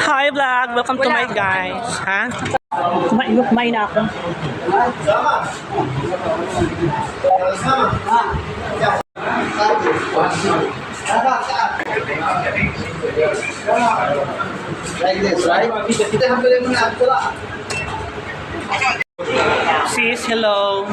Hi vlog! Welcome to my guys. Ha? Kumain na ako. Like this, right? Sis, hello.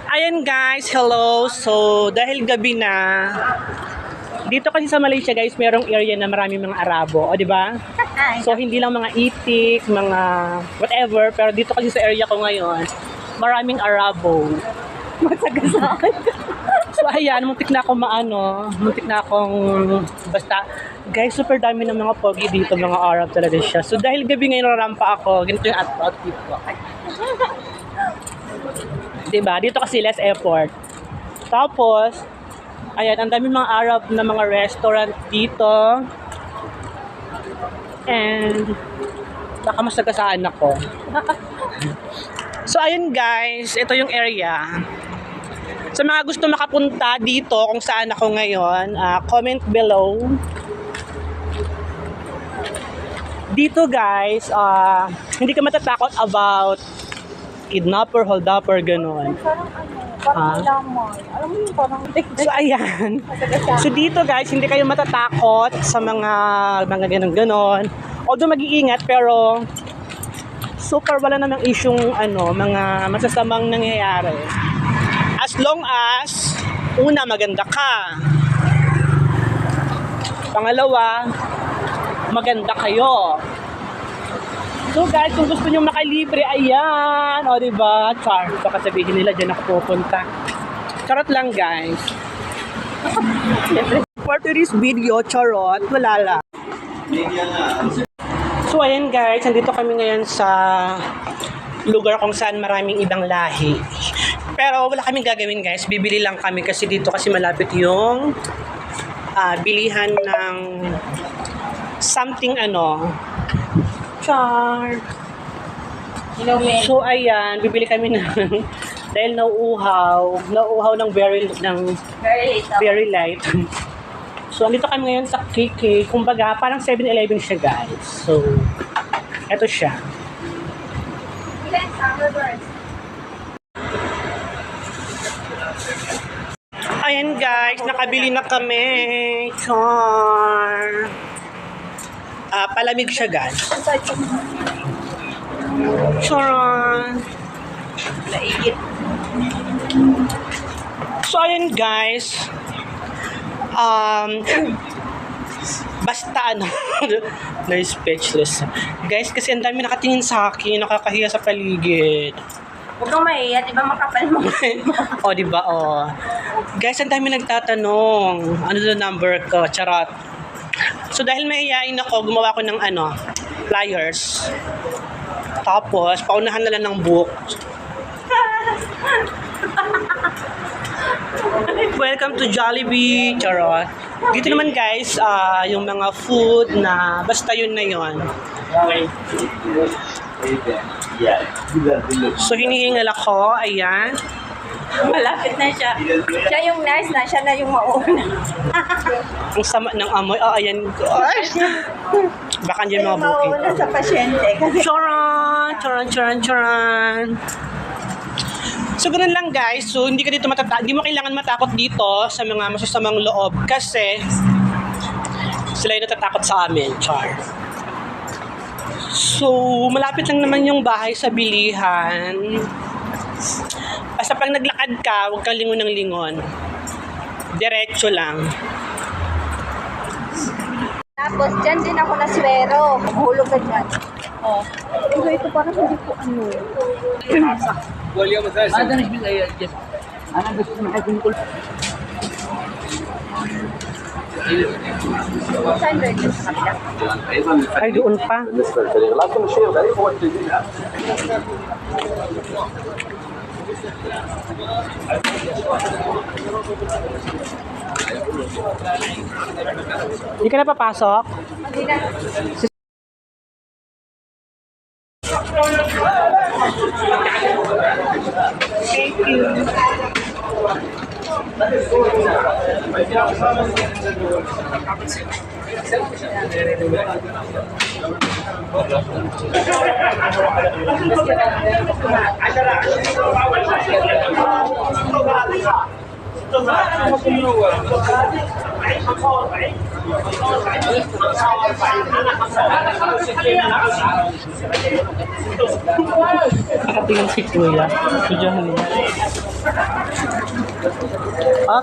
Ayan guys, hello. So, dahil gabi na, dito kasi sa Malaysia guys, merong area na maraming mga Arabo, o di ba? So, hindi lang mga itik, mga whatever, pero dito kasi sa area ko ngayon, maraming Arabo. Masagasaan. So, ayan, muntik na akong muntik na akong, basta, guys, super dami ng mga pogi dito, mga Arab talaga siya. So, dahil gabi ngayon narampa ako, ganito yung outfit ko. Diba? Dito kasi less effort. Tapos, ayan, ang dami mga Arab na mga restaurant dito. And, baka masagasaan ako. So, ayun guys, ito yung area. Sa mga gusto makapunta dito kung saan ako ngayon, comment below. Dito guys, hindi ka matatakot about kidnapper, hold-upper, gano'n. Parang alam mo yung parang So, ayan. So, dito guys, hindi kayo matatakot sa mga ganon-ganon. Although mag-iingat, pero super wala namang isyong mga masasamang nangyayari. As long as, una, maganda ka. Pangalawa, maganda kayo. So guys, kung gusto nyo makalibre, ayan. O diba? Char. Baka sabihin nila, dyan ako pupunta. Charot lang guys. For today's video, charot. Wala lang. So ayan guys, nandito kami ngayon sa lugar kung saan maraming ibang lahi. Pero wala kaming gagawin guys. Bibili lang kami kasi dito kasi malapit yung bilihan ng something char. So ayan, bibili kami ng dahil nauuhaw ng very light. So andito kami ngayon sa KK, kumbaga parang 7-Eleven siya guys. So eto siya. Ayan guys, nakabili na kami. Char. Palamig siya guys. Charon. So ayun guys. Basta na-speechless. Guys, kasi ang dami nakatingin sa akin, nakakahiya sa paligid. Huwag kang maiya, di ba makapal mo? O, diba, o. Guys, ang dami nagtatanong. Ano the number ko? Charot. So, dahil mahihain ako, gumawa ko ng flyers. Tapos, paunahan na lang ng book. Welcome to Jollibee. Charot. Dito naman guys, yung mga food na basta yun na yun. So, hinihingal ako. Ayan. Malapit na siya. Siya yung nice na, siya na yung mauna. Ang sama ng amoy. Oh, ayan. Gosh. Baka dyan mga booking. Mauna sa pasyente. Kasi Charan! Charan, charan, charan. So, ganun lang guys. So, hindi mo kailangan matakot dito sa mga masasamang loob kasi sila yung natatakot sa amin. Char. So, malapit lang naman yung bahay sa bilihan. Basta pag naglakad ka, huwag kang lingon ng lingon. Diretso lang. tapos dyan din ako naswero. Mahulog ka dyan. Oh. Ito parang hindi ko هذا مش بالأيام أنا بس محتاج نقول Ay, doon pa. بالنسبه للفريق لكن الشيء الغريب هو التجديد. Hindi ka na papasok? Hindi na. Thank you. Nakatingin si Kuya. Tudyahan niya.